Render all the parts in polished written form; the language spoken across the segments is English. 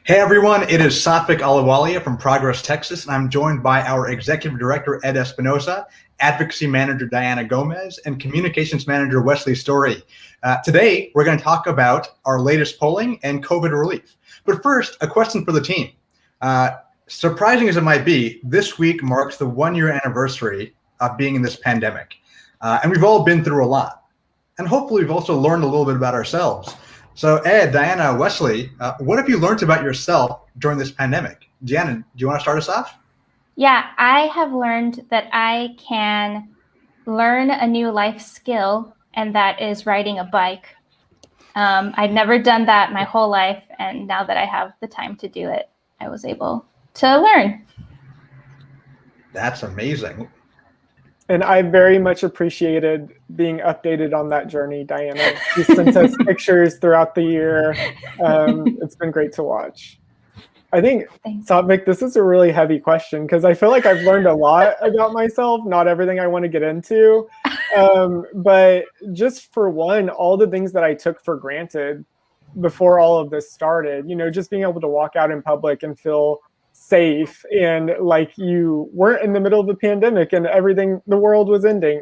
Hey everyone, it is Safik Alawalia from Progress, Texas, and I'm joined by our Executive Director, Ed Espinosa, Advocacy Manager, Diana Gomez, and Communications Manager, Wesley Story. Today, we're going to talk about our latest polling and COVID relief. But first, a question for the team. Surprising as it might be, this week marks the 1-year anniversary of being in this pandemic. And we've all been through a lot. And hopefully we've also learned a little bit about ourselves. So Ed, Diana, Wesley, what have you learned about yourself during this pandemic? Diana, do you want to start us off? Yeah, I have learned that I can learn a new life skill, and that is riding a bike. I'd never done that my whole life, and now that I have the time to do it, I was able to learn. That's amazing. And I very much appreciated being updated on that journey, Diana. You sent us pictures throughout the year. It's been great to watch. I think, Safik, this is a really heavy question because I feel like I've learned a lot about myself, not everything I want to get into. But just for one, all the things that I took for granted before all of this started, just being able to walk out in public and feel safe and like you weren't in the middle of the pandemic and the world was ending.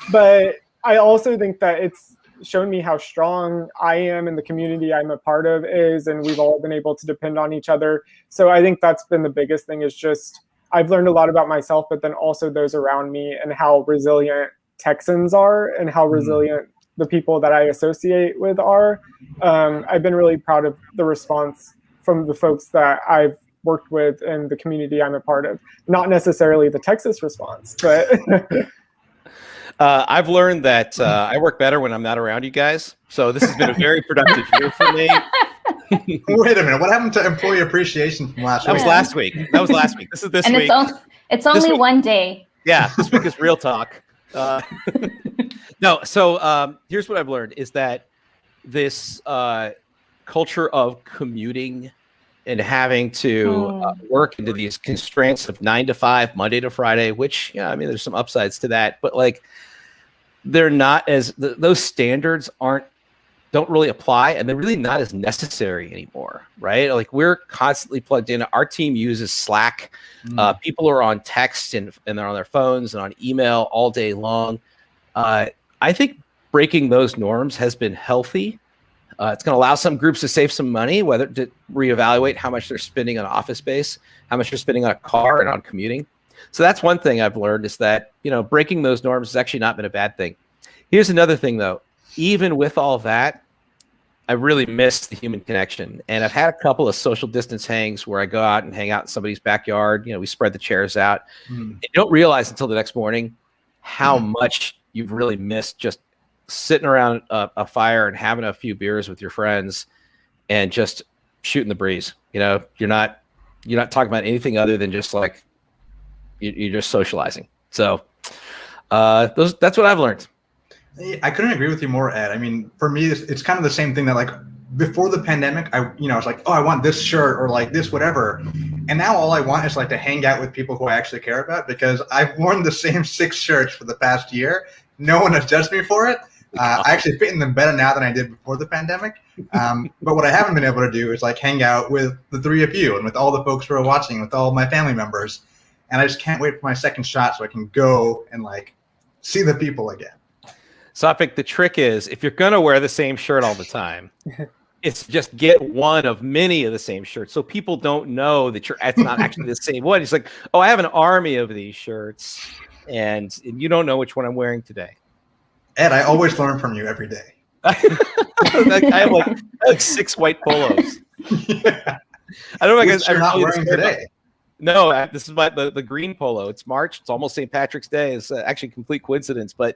But I also think that it's shown me how strong I am and the community I'm a part of is, and we've all been able to depend on each other. So I think that's been the biggest thing, is just I've learned a lot about myself, but then also those around me and how resilient Texans are and how resilient the people that I associate with are. I've been really proud of the response from the folks that I've worked with and the community I'm a part of. Not necessarily the Texas response, but I've learned that I work better when I'm not around you guys. So this has been a very productive year for me. Wait a minute. What happened to employee appreciation from last week? That was last week. This is this week. It's only one day. Yeah, this week is real talk. No, so here's what I've learned is that this culture of commuting and having to work into these constraints of 9 to 5, Monday to Friday, which, there's some upsides to that, but like they're not as, those standards don't really apply, and they're really not as necessary anymore, right? Like we're constantly plugged in. Our team uses Slack. People are on text and they're on their phones and on email all day long. I think breaking those norms has been healthy. It's going to allow some groups to save some money, whether to reevaluate how much they're spending on office space, how much they're spending on a car and on commuting. So that's one thing I've learned, is that, breaking those norms has actually not been a bad thing. Here's another thing, though. Even with all that, I really miss the human connection. And I've had a couple of social distance hangs where I go out and hang out in somebody's backyard. We spread the chairs out. And you don't realize until the next morning how much you've really missed just sitting around a fire and having a few beers with your friends and just shooting the breeze. You're not talking about anything other than just like you're just socializing. So that's what I've learned. I couldn't agree with you more, Ed. I mean, for me, it's kind of the same thing that like before the pandemic, I was like, oh, I want this shirt or like this, whatever. And now all I want is like to hang out with people who I actually care about, because I've worn the same 6 shirts for the past year. No one has judged me for it. I actually fit in them better now than I did before the pandemic. But what I haven't been able to do is like hang out with the 3 of you and with all the folks who are watching, with all my family members. And I just can't wait for my second shot so I can go and like see the people again. Safik, the trick is, if you're going to wear the same shirt all the time, it's just get one of many of the same shirts, so people don't know that it's not actually the same one. It's like, oh, I have an army of these shirts, and you don't know which one I'm wearing today. Ed, I always learn from you every day. I have like 6 white polos. Yeah. I don't know if I'm not wearing today. No, this is the green polo. It's March. It's almost St. Patrick's Day. It's actually a complete coincidence. But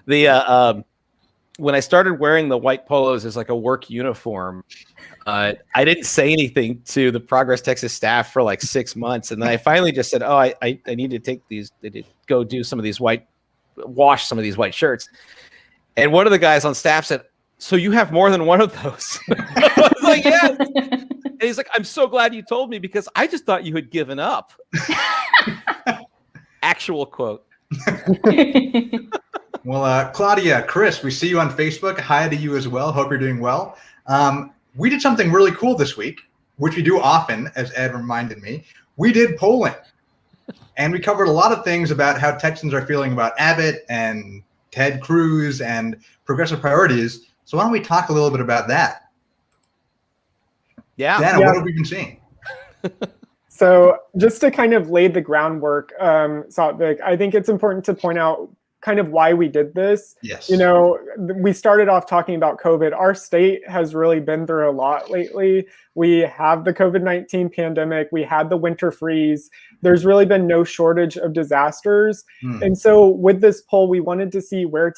the when I started wearing the white polos as like a work uniform, I didn't say anything to the Progress Texas staff for like 6 months, and then I finally just said, "Oh, I need to take these. Go do some of these wash some of these white shirts." And one of the guys on staff said, "So you have more than one of those?" I was like, "Yeah." And he's like, "I'm so glad you told me, because I just thought you had given up." Actual quote. Well, Claudia, Chris, we see you on Facebook. Hi to you as well. Hope you're doing well. We did something really cool this week. which we do often, as Ed reminded me, we did polling. And we covered a lot of things about how Texans are feeling about Abbott and Ted Cruz and progressive priorities. So why don't we talk a little bit about that? Yeah. Dana, what have we been seeing? So just to kind of lay the groundwork, Satvik, I think it's important to point out kind of why we did this. Yes. You know, we started off talking about COVID. Our state has really been through a lot lately. We have the COVID-19 pandemic. We had the winter freeze. There's really been no shortage of disasters. And so with this poll, we wanted to see where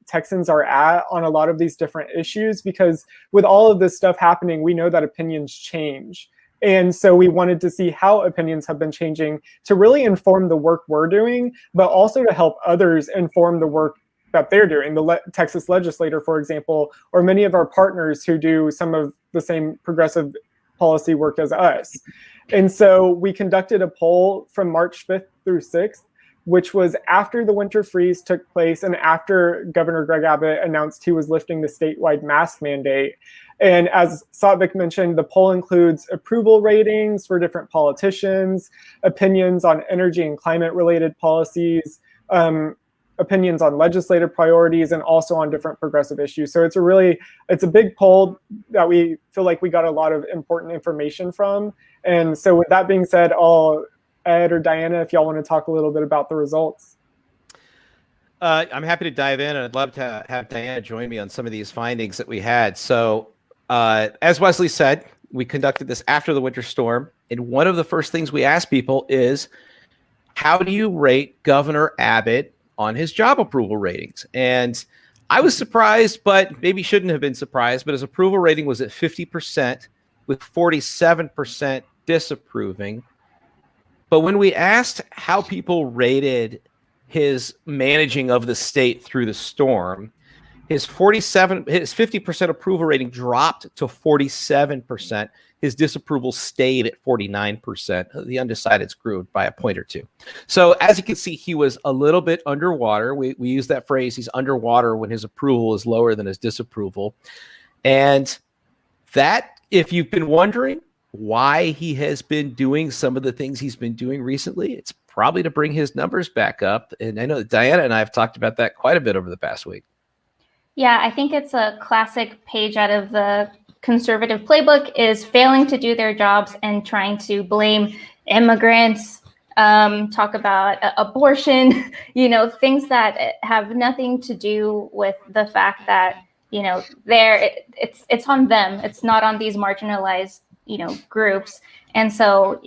Texans are at on a lot of these different issues, because with all of this stuff happening, we know that opinions change. And so we wanted to see how opinions have been changing to really inform the work we're doing, but also to help others inform the work that they're doing. The Texas legislator, for example, or many of our partners who do some of the same progressive policy work as us. And so we conducted a poll from March 5th through 6th, which was after the winter freeze took place and after Governor Greg Abbott announced he was lifting the statewide mask mandate. And as Satvik mentioned, the poll includes approval ratings for different politicians, opinions on energy and climate related policies, opinions on legislative priorities, and also on different progressive issues. So it's a big poll that we feel like we got a lot of important information from. And so with that being said, Ed or Diana, if y'all want to talk a little bit about the results. I'm happy to dive in, and I'd love to have Diana join me on some of these findings that we had. So as Wesley said, we conducted this after the winter storm. And one of the first things we asked people is, how do you rate Governor Abbott on his job approval ratings? And I was surprised, but maybe shouldn't have been surprised, but his approval rating was at 50% with 47% disapproving. But when we asked how people rated his managing of the state through the storm, his 50% approval rating dropped to 47%. His disapproval stayed at 49%. The undecideds grew by a point or two. So as you can see, he was a little bit underwater. We use that phrase, he's underwater when his approval is lower than his disapproval. And that, if you've been wondering why he has been doing some of the things he's been doing recently, it's probably to bring his numbers back up. And I know that Diana and I have talked about that quite a bit over the past week. Yeah, I think it's a classic page out of the conservative playbook, is failing to do their jobs and trying to blame immigrants, talk about abortion, things that have nothing to do with the fact that, it's on them. It's not on these marginalized, groups. And so,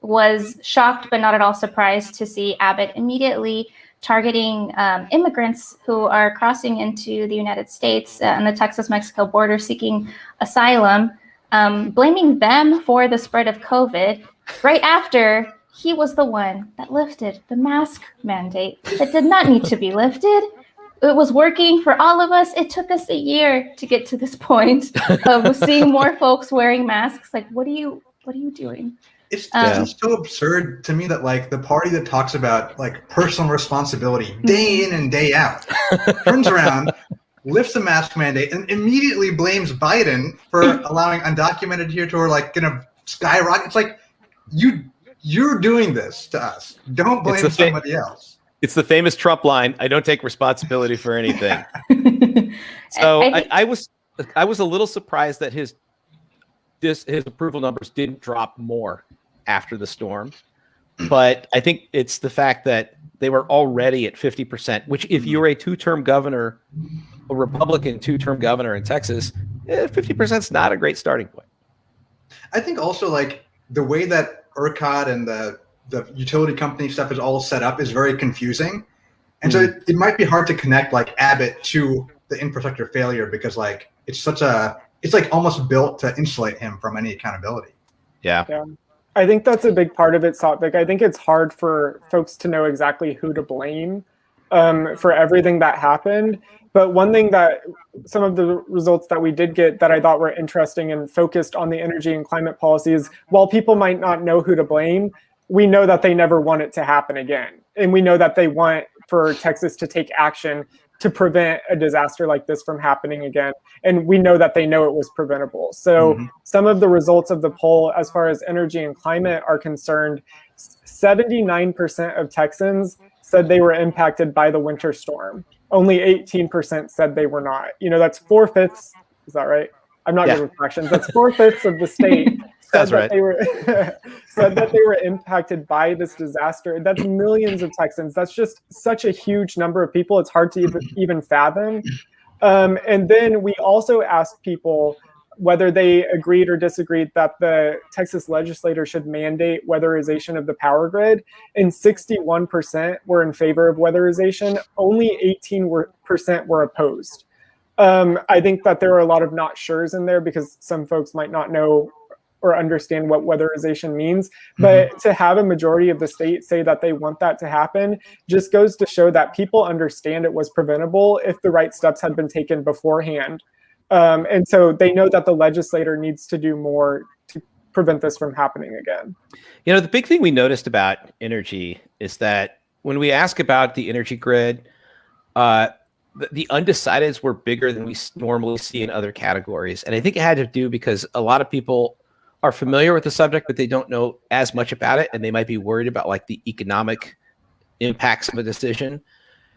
was shocked but not at all surprised to see Abbott immediately targeting immigrants who are crossing into the United States on the Texas-Mexico border seeking asylum, blaming them for the spread of COVID right after he was the one that lifted the mask mandate that did not need to be lifted. It was working for all of us. It took us a year to get to this point of seeing more folks wearing masks. Like, what are you doing? It's just so absurd to me that the party that talks about personal responsibility day in and day out turns around, lifts the mask mandate, and immediately blames Biden for allowing undocumented here to going to skyrocket. It's like, you're doing this to us. Don't blame somebody else. It's the famous Trump line, I don't take responsibility for anything. So I was a little surprised that his approval numbers didn't drop more after the storm. But I think it's the fact that they were already at 50%, which if you're a two-term governor, a Republican two-term governor in Texas, 50% is not a great starting point. I think also the way that ERCOT and the utility company stuff is all set up is very confusing. And so it might be hard to connect Abbott to the infrastructure failure because it's almost built to insulate him from any accountability. Yeah. I think that's a big part of it, Satvik. I think it's hard for folks to know exactly who to blame for everything that happened. But one thing that some of the results that we did get that I thought were interesting and focused on the energy and climate policies, while people might not know who to blame, we know that they never want it to happen again. And we know that they want for Texas to take action to prevent a disaster like this from happening again. And we know that they know it was preventable. So some of the results of the poll, as far as energy and climate are concerned, 79% of Texans said they were impacted by the winter storm. Only 18% said they were not. That's 4/5. Is that right? I'm not good with fractions. That's 4/5 of the state said that they were said that they were impacted by this disaster. That's millions of Texans. That's just such a huge number of people. It's hard to even fathom. And then we also asked people whether they agreed or disagreed that the Texas legislature should mandate weatherization of the power grid. And 61% were in favor of weatherization. Only 18% were opposed. I think that there are a lot of not sures in there because some folks might not know or understand what weatherization means. But to have a majority of the state say that they want that to happen just goes to show that people understand it was preventable if the right steps had been taken beforehand. And so they know that the legislator needs to do more to prevent this from happening again. The big thing we noticed about energy is that when we ask about the energy grid, the undecideds were bigger than we normally see in other categories. And I think it had to do because a lot of people are familiar with the subject, but they don't know as much about it. And they might be worried about like the economic impacts of a decision.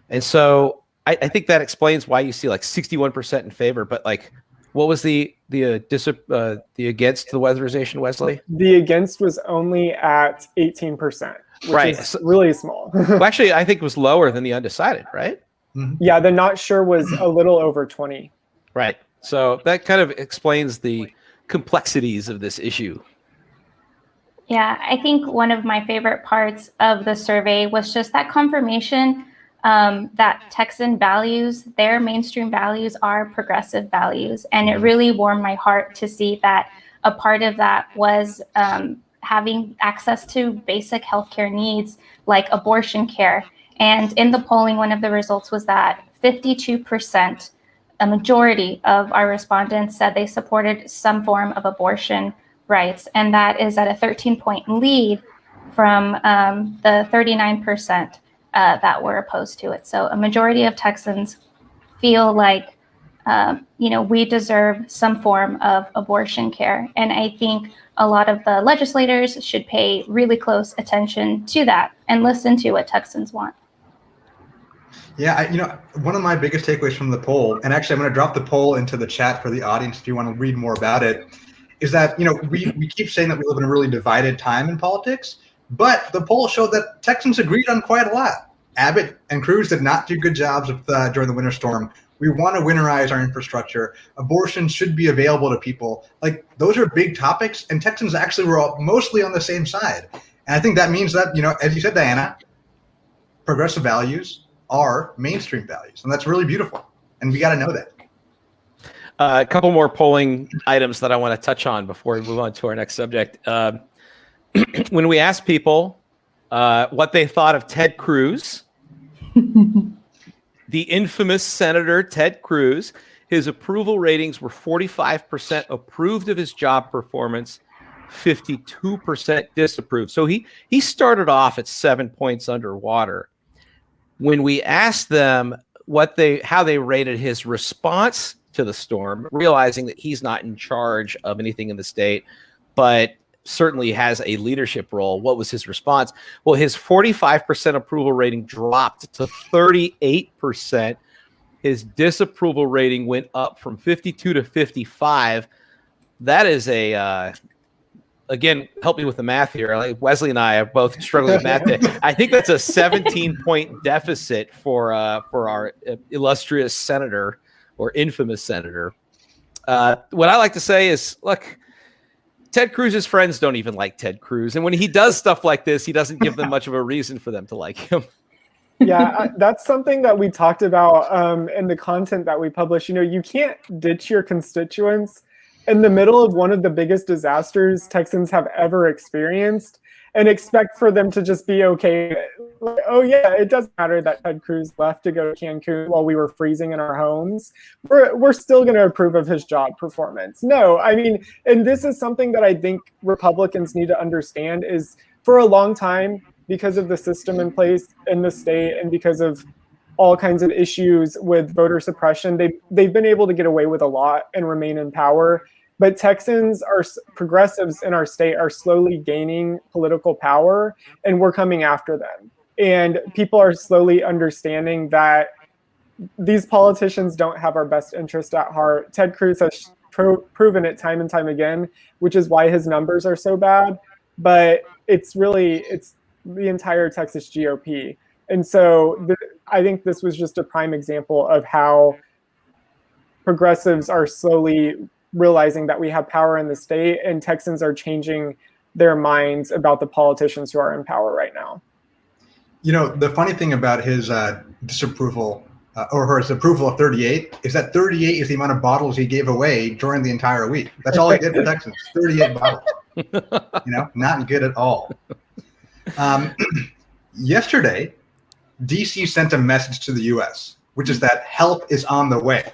And so I think that explains why you see like 61% in favor, but like, what was the against the weatherization, Wesley? The against was only at 18%, which is really small. Well, actually, I think it was lower than the undecided, right? Yeah, the not sure was a little over 20. Right. So that kind of explains the complexities of this issue. Yeah, I think one of my favorite parts of the survey was just that confirmation that Texan values, their mainstream values are progressive values. And it really warmed my heart to see that a part of that was having access to basic healthcare needs like abortion care. And in the polling, one of the results was that 52%, a majority of our respondents said they supported some form of abortion rights. And that is at a 13-point lead from the 39% that were opposed to it. So a majority of Texans feel like, we deserve some form of abortion care. And I think a lot of the legislators should pay really close attention to that and listen to what Texans want. Yeah, one of my biggest takeaways from the poll, and actually I'm going to drop the poll into the chat for the audience if you want to read more about it, is that, we keep saying that we live in a really divided time in politics, but the poll showed that Texans agreed on quite a lot. Abbott and Cruz did not do good jobs during the winter storm. We want to winterize our infrastructure. Abortion should be available to people. Like, those are big topics, and Texans actually were all mostly on the same side. And I think that means that, as you said, Diana, progressive values are mainstream values, and that's really beautiful, and we got to know that. A couple more polling items that I want to touch on before we move on to our next subject. When we asked people what they thought of Ted Cruz, the infamous Senator Ted Cruz, his approval ratings were 45% approved of his job performance, 52% disapproved. So he started off at 7 points underwater. When we asked them how they rated his response to the storm, realizing that he's not in charge of anything in the state, but certainly has a leadership role, what was his response? Well, his 45% approval rating dropped to 38%. His disapproval rating went up from 52 to 55. That is again, help me with the math here. Like Wesley and I are both struggling with math. I think that's a 17-point deficit for our illustrious senator or infamous senator. What I like to say is, look, Ted Cruz's friends don't even like Ted Cruz. And when he does stuff like this, he doesn't give them much of a reason for them to like him. Yeah, that's something that we talked about in the content that we publish. You can't ditch your constituents in the middle of one of the biggest disasters Texans have ever experienced and expect for them to just be okay. Like, oh yeah, it doesn't matter that Ted Cruz left to go to Cancun while we were freezing in our homes. We're still going to approve of his job performance. No, I mean, and this is something that I think Republicans need to understand is for a long time, because of the system in place in the state and because of all kinds of issues with voter suppression. They've been able to get away with a lot and remain in power. But Texans, progressives in our state, are slowly gaining political power, and we're coming after them. And people are slowly understanding that these politicians don't have our best interest at heart. Ted Cruz has proven it time and time again, which is why his numbers are so bad. But it's the entire Texas GOP. And so I think this was just a prime example of how progressives are slowly realizing that we have power in the state, and Texans are changing their minds about the politicians who are in power right now. You know, the funny thing about his disapproval or his approval of 38 is that 38 is the amount of bottles he gave away during the entire week. That's all he did for Texans, 38 bottles. You know, not good at all. Yesterday, DC sent a message to the US, which is that help is on the way.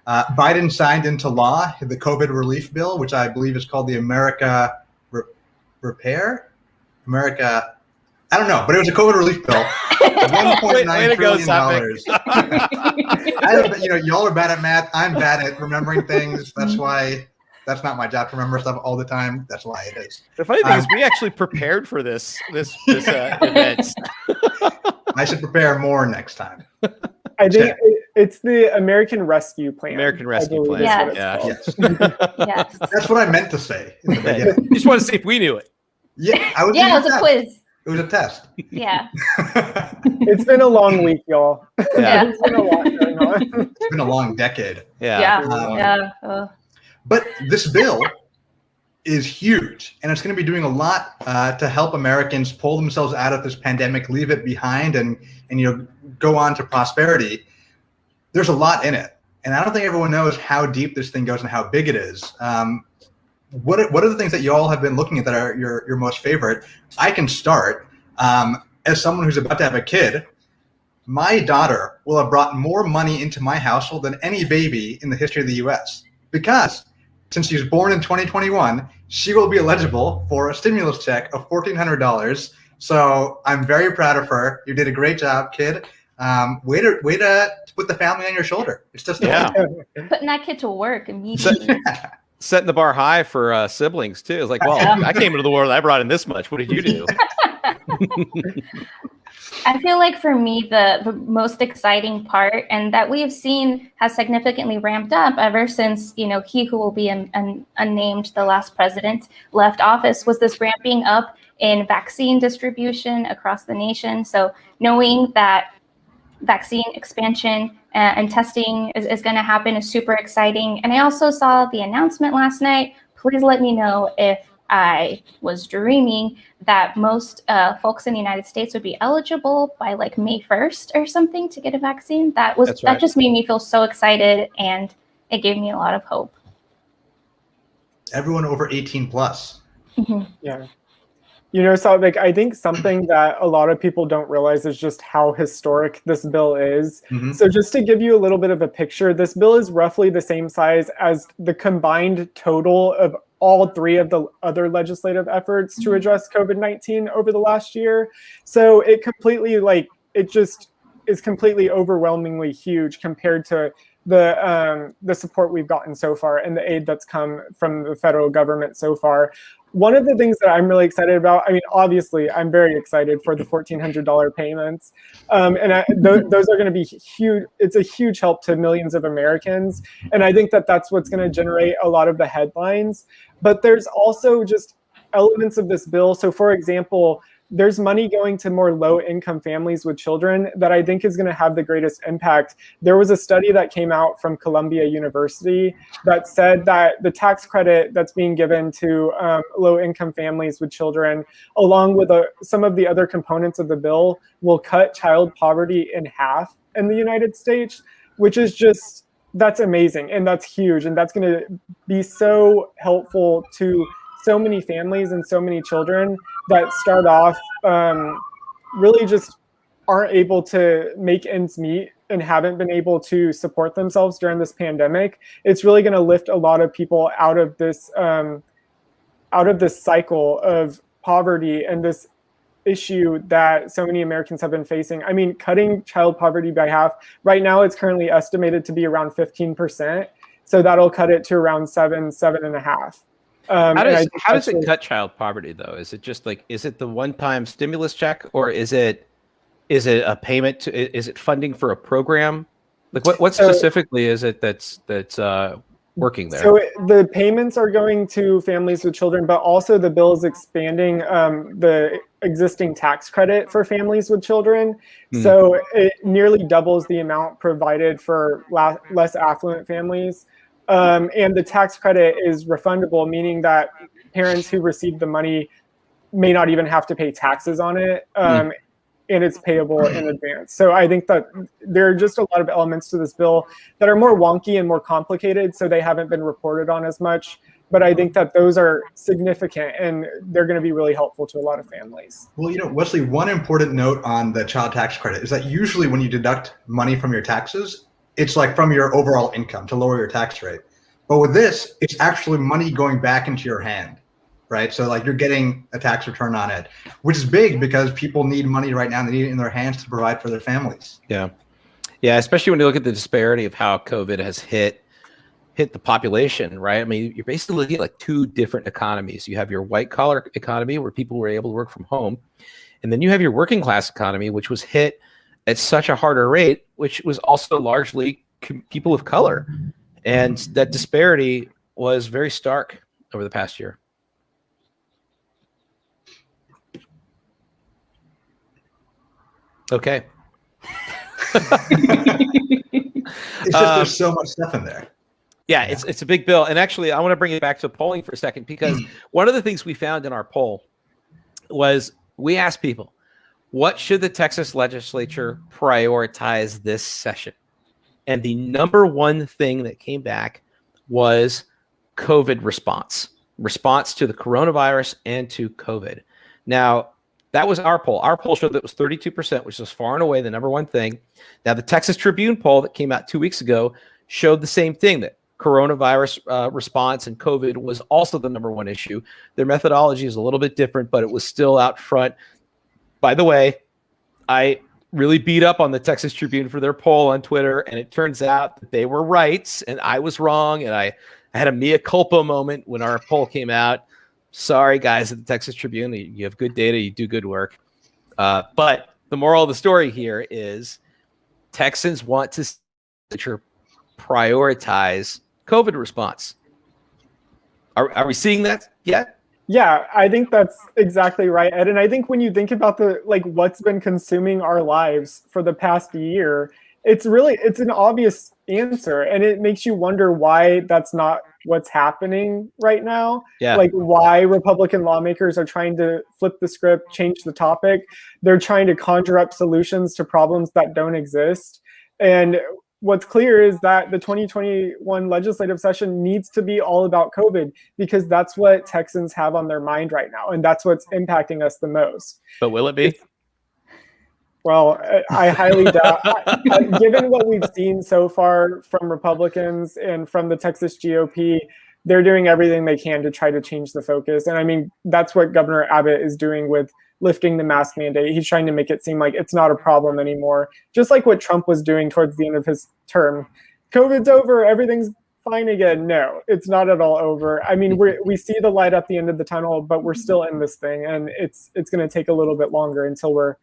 Biden signed into law the COVID relief bill, which I believe is called the America Repair? America, I don't know, but it was a COVID relief bill. $1.9 trillion. You know, y'all are bad at math. I'm bad at remembering things. That's why that's not my job to remember stuff all the time. That's why it is. The funny thing is we actually prepared for this event. I should prepare more next time. I think it's the American Rescue Plan. American Rescue Plan. Yeah. Yes. Yes. That's what I meant to say in the beginning. You just want to see if we knew it. Yeah, It was a quiz. It was a test. Yeah. It's been a long week, y'all. Yeah. There's been a lot going on. It's been a long decade. Yeah. But this bill is huge, and it's going to be doing a lot to help Americans pull themselves out of this pandemic, leave it behind, and go on to prosperity. There's a lot in it, and I don't think everyone knows how deep this thing goes and how big it is. What are the things that you all have been looking at that are your most favorite? I can start. As someone who's about to have a kid, my daughter will have brought more money into my household than any baby in the history of the U.S. because since she was born in 2021, she will be eligible for a stimulus check of $1,400. So I'm very proud of her. You did a great job, kid. Way to put the family on your shoulder. It's just Putting that kid to work immediately. Setting the bar high for siblings too. It's like, well, I came into the world, I brought in this much. What did you do? I feel like for me, the most exciting part, and that we have seen has significantly ramped up ever since, he who will be unnamed, the last president, left office, was this ramping up in vaccine distribution across the nation. So knowing that vaccine expansion and testing is going to happen is super exciting. And I also saw the announcement last night. Please let me know if I was dreaming that most folks in the United States would be eligible by like May 1st or something to get a vaccine. That just made me feel so excited, and it gave me a lot of hope. Everyone over 18 plus. Mm-hmm. Yeah. So I think something that a lot of people don't realize is just how historic this bill is. Mm-hmm. So just to give you a little bit of a picture, this bill is roughly the same size as the combined total of all three of the other legislative efforts to address COVID-19 over the last year. So it completely it just is completely overwhelmingly huge compared to the support we've gotten so far and the aid that's come from the federal government so far. One of the things that I'm really excited about, obviously, I'm very excited for the $1,400 payments. Those are going to be huge. It's a huge help to millions of Americans. And I think that that's what's going to generate a lot of the headlines. But there's also just elements of this bill. So, for example, there's money going to more low-income families with children that I think is going to have the greatest impact. There was a study that came out from Columbia University that said that the tax credit that's being given to low-income families with children, along with some of the other components of the bill, will cut child poverty in half in the United States, which is just, that's amazing, and that's huge, and that's going to be so helpful to so many families and so many children that start off really just aren't able to make ends meet and haven't been able to support themselves during this pandemic. It's really going to lift a lot of people out of this cycle of poverty and this issue that so many Americans have been facing. I mean, cutting child poverty by half, right now it's currently estimated to be around 15%. So that'll cut it to around 7.5. How does it cut child poverty though? Is it just like, is it the one-time stimulus check, or is it a payment to, is it funding for a program? Like what specifically is it that's working there? So the payments are going to families with children, but also the bill is expanding the existing tax credit for families with children. So it nearly doubles the amount provided for less affluent families. And the tax credit is refundable, meaning that parents who receive the money may not even have to pay taxes on it. And it's payable in advance. So I think that there are just a lot of elements to this bill that are more wonky and more complicated, so they haven't been reported on as much. But I think that those are significant, and they're going to be really helpful to a lot of families. Well, Wesley, one important note on the child tax credit is that usually when you deduct money from your taxes, it's like from your overall income to lower your tax rate. But with this, it's actually money going back into your hand. Right. So like you're getting a tax return on it, which is big because people need money right now. They need it in their hands to provide for their families. Yeah. Yeah. Especially when you look at the disparity of how COVID has hit the population. Right. I mean, you're basically looking at like two different economies. You have your white collar economy where people were able to work from home. And then you have your working class economy, which was hit at such a harder rate, which was also largely people of color. And that disparity was very stark over the past year. Okay. It's just there's so much stuff in there. Yeah, it's a big bill. And actually, I want to bring it back to polling for a second, because one of the things we found in our poll was we asked people, what should the Texas legislature prioritize this session? And the number one thing that came back was COVID response to the coronavirus and to COVID. Now, that was our poll. Our poll showed that it was 32%, which is far and away the number one thing. Now, the Texas Tribune poll that came out 2 weeks ago showed the same thing, that coronavirus response and COVID was also the number one issue. Their methodology is a little bit different, but it was still out front. By the way, I really beat up on the Texas Tribune for their poll on Twitter, and it turns out that they were right and I was wrong, and I had a mea culpa moment when our poll came out. Sorry, guys at the Texas Tribune. You have good data. You do good work. But the moral of the story here is Texans want to prioritize COVID response. Are we seeing that yet? Yeah, I think that's exactly right, Ed. And I think when you think about what's been consuming our lives for the past year, it's an obvious answer, and it makes you wonder why that's not what's happening right now. Yeah. Like why Republican lawmakers are trying to flip the script, change the topic. They're trying to conjure up solutions to problems that don't exist. And what's clear is that the 2021 legislative session needs to be all about COVID, because that's what Texans have on their mind right now, and that's what's impacting us the most. But will it be? Well, I highly doubt. Given what we've seen so far from Republicans and from the Texas GOP, they're doing everything they can to try to change the focus. And I mean, that's what Governor Abbott is doing with lifting the mask mandate. He's trying to make it seem like it's not a problem anymore, just like what Trump was doing towards the end of his term. COVID's over, everything's fine again. No, it's not at all over. I mean, we see the light at the end of the tunnel, but we're still in this thing, and it's going to take a little bit longer until we're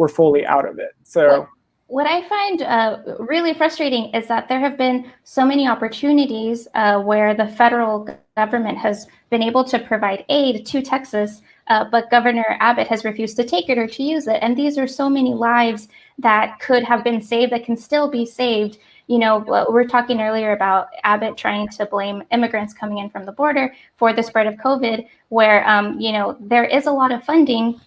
fully out of it. So what I find really frustrating is that there have been so many opportunities where the federal government has been able to provide aid to Texas, but Governor Abbott has refused to take it or to use it. And these are so many lives that could have been saved, that can still be saved. You know, we were talking earlier about Abbott trying to blame immigrants coming in from the border for the spread of COVID, where, there is a lot of funding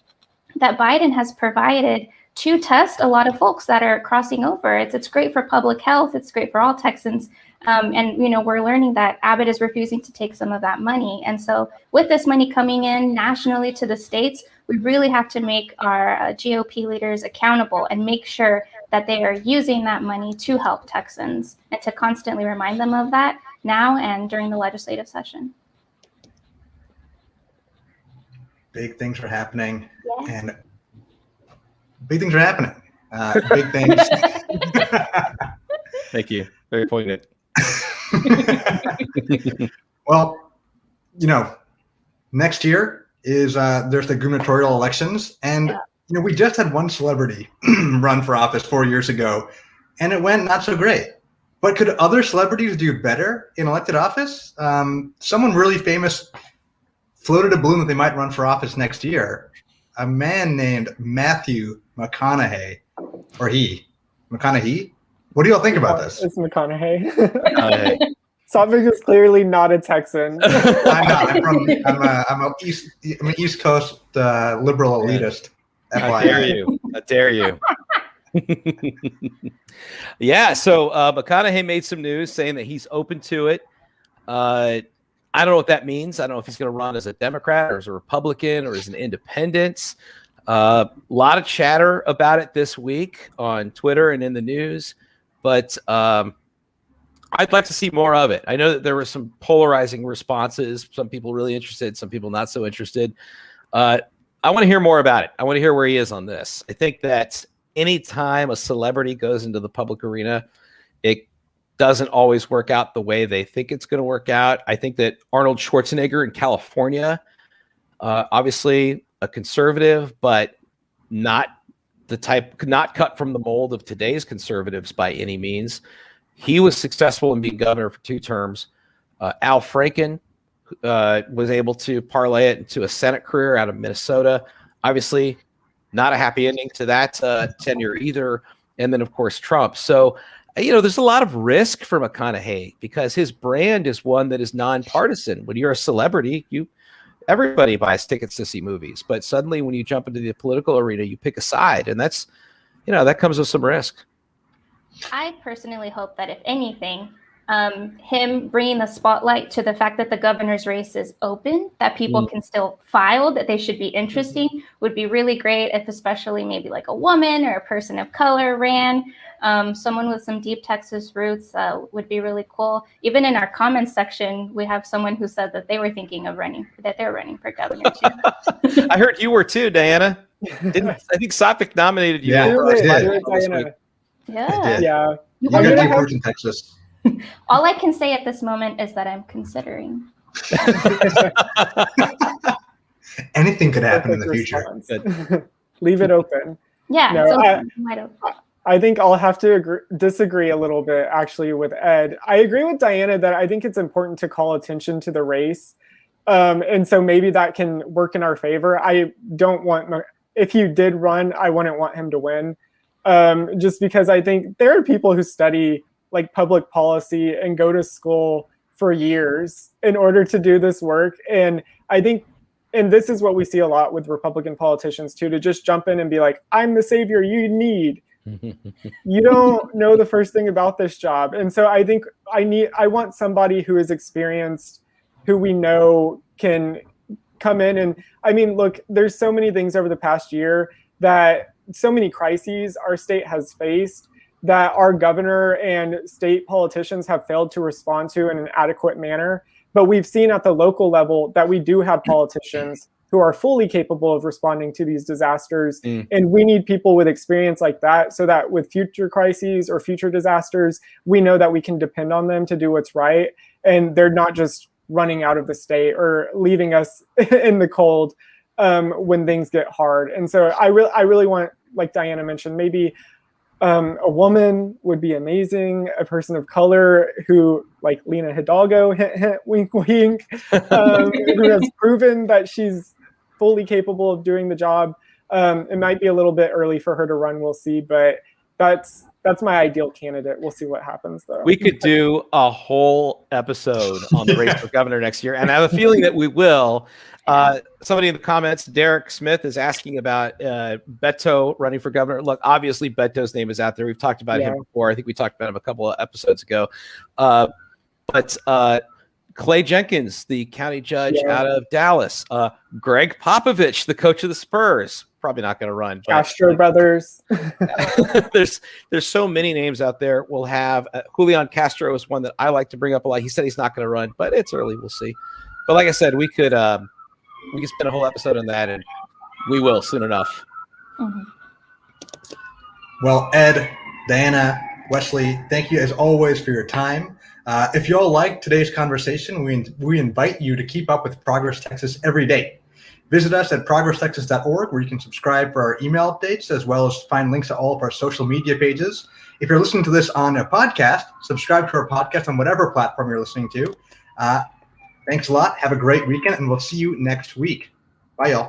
that Biden has provided to test a lot of folks that are crossing over. It's great for public health. It's great for all Texans. And we're learning that Abbott is refusing to take some of that money. And so with this money coming in nationally to the states, we really have to make our GOP leaders accountable and make sure that they are using that money to help Texans, and to constantly remind them of that now and during the legislative session. Big things are happening. Yeah. And big things are happening. Big things. Thank you. Very poignant. Well, next year is there's the gubernatorial elections, and we just had one celebrity run for office 4 years ago, and it went not so great. But could other celebrities do better in elected office? Someone really famous floated a balloon that they might run for office next year. A man named Matthew McConaughey, or McConaughey. What do y'all think about this? It's McConaughey. Sophic is clearly not a Texan. I'm not. I'm an East Coast liberal elitist. How dare you? How dare you? Yeah, so McConaughey made some news saying that he's open to it. I don't know what that means. I don't know if he's going to run as a Democrat or as a Republican or as an independent. A lot of chatter about it this week on Twitter and in the news, but I'd like to see more of it. I know that there were some polarizing responses, some people really interested, some people not so interested. I want to hear more about it. I want to hear where he is on this. I think that anytime a celebrity goes into the public arena, it doesn't always work out the way they think it's going to work out. I think that Arnold Schwarzenegger in California, obviously a conservative, but not cut from the mold of today's conservatives by any means. He was successful in being governor for 2 terms. Al Franken was able to parlay it into a Senate career out of Minnesota. Obviously, not a happy ending to that tenure either. And then, of course, Trump. So, there's a lot of risk for McConaughey because his brand is one that is nonpartisan. When you're a celebrity, everybody buys tickets to see movies. But suddenly when you jump into the political arena, you pick a side. And that's, that comes with some risk. I personally hope that if anything, him bringing the spotlight to the fact that the governor's race is open, that people can still file, that they should be interesting, would be really great if especially maybe like a woman or a person of color ran. Someone with some deep Texas roots would be really cool. Even in our comments section, we have someone who said that they were thinking of running for governor too. I heard you were too, Diana. I think Sophic nominated you. Yeah. You got deep roots in Texas. All I can say at this moment is that I'm considering. Anything could happen in the future. Leave it open. Yeah, no, wide open. I think I'll have to disagree a little bit actually with Ed. I agree with Diana that I think it's important to call attention to the race. And so maybe that can work in our favor. I don't want, if he did run, I wouldn't want him to win. Just because I think there are people who study like public policy and go to school for years in order to do this work. And I think, and this is what we see a lot with Republican politicians too, to just jump in and be like, I'm the savior you need. You don't know the first thing about this job. And so I think I want somebody who is experienced, who we know can come in. And I mean, look, there's so many things over the past year that so many crises our state has faced that our governor and state politicians have failed to respond to in an adequate manner. But we've seen at the local level that we do have politicians who are fully capable of responding to these disasters. And we need people with experience like that so that with future crises or future disasters, we know that we can depend on them to do what's right. And they're not just running out of the state or leaving us in the cold when things get hard. And so I really want, like Diana mentioned, maybe a woman would be amazing, a person of color who, like Lena Hidalgo, hint, hint, wink, wink, who has proven that she's fully capable of doing the job. It might be a little bit early for her to run, we'll see, but that's my ideal candidate. We'll see what happens, though. We could do a whole episode on the race for governor next year, and I have a feeling that we will. Somebody in the comments, Derek Smith, is asking about Beto running for governor. Look, obviously Beto's name is out there. We've talked about him before. I think we talked about him a couple of episodes ago. But Clay Jenkins, the county judge out of Dallas. Greg Popovich, the coach of the Spurs, probably not going to run. Castro brothers. There's so many names out there. We'll have Julian Castro is one that I like to bring up a lot. He said he's not going to run, but it's early. We'll see. But like I said, we could spend a whole episode on that, and we will soon enough. Well, Ed, Diana, Wesley, thank you as always for your time. If you all like today's conversation, we invite you to keep up with Progress Texas every day. Visit us at progresstexas.org, where you can subscribe for our email updates, as well as find links to all of our social media pages. If you're listening to this on a podcast, subscribe to our podcast on whatever platform you're listening to. Thanks a lot. Have a great weekend, and we'll see you next week. Bye, y'all.